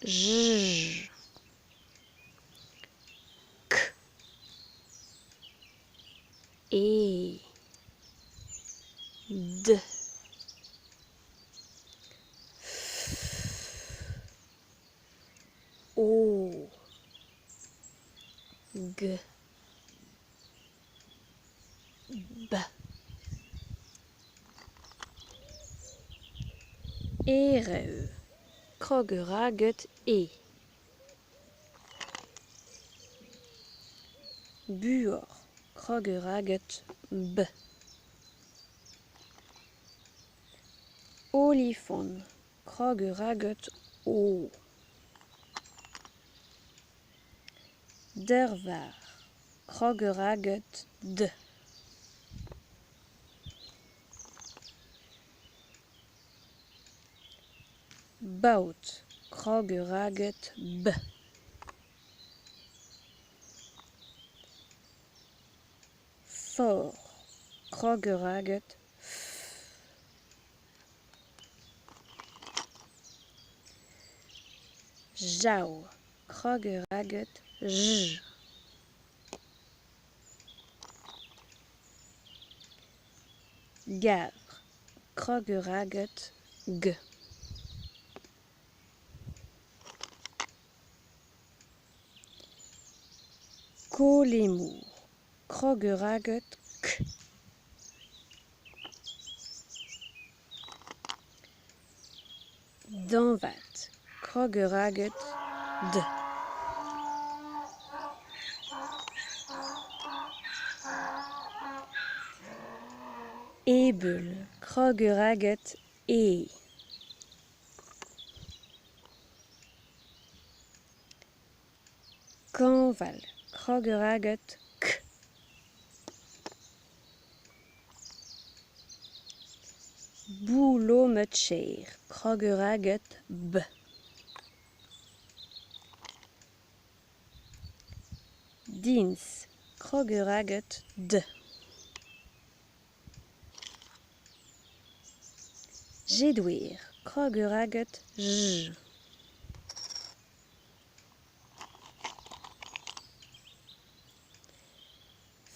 J, K, E, D, F, O, G, B, R, krogeraget E, buor, krogeraget B, olifon, krogeraget O, dervar, krogeraget D, bout, krogeraget B, for, krogeraget F, jau, krogeraget J, gavre, krogeraget G, kolemour, krogeraget K, danvat, krogeraget D, ebel, krogeraget E, kanval, krogeraget K, boulometscher, krogeraget B, dins, krogeraget D, jedouir, krogeraget J,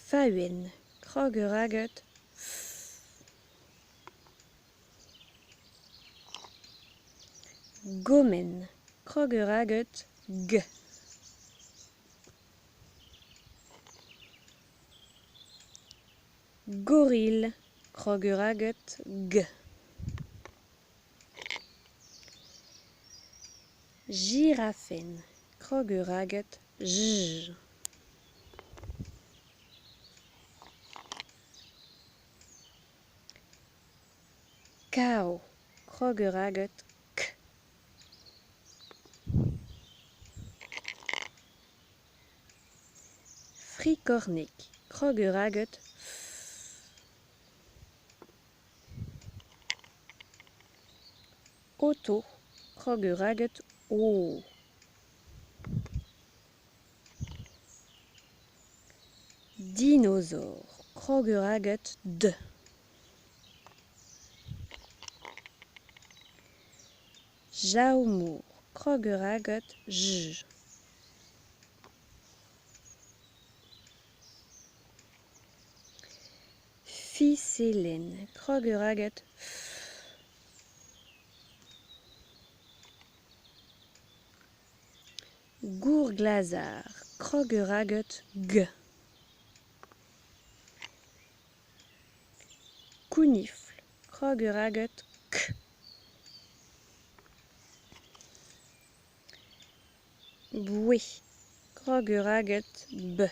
fauen, krogeraget F, gomen, krogeraget G, goril, krogeraget G, girafen, krogeraget J, kao, krogeraget K, frikornik, krogeraget F, auto, krogeraget O, dinosaure, krogeraget D, jaumour, krogeraget J, ficelen, krogeraget F, gourglazar, krogeraget G, kounifle, krogeraget K, bouet, krogeraget B,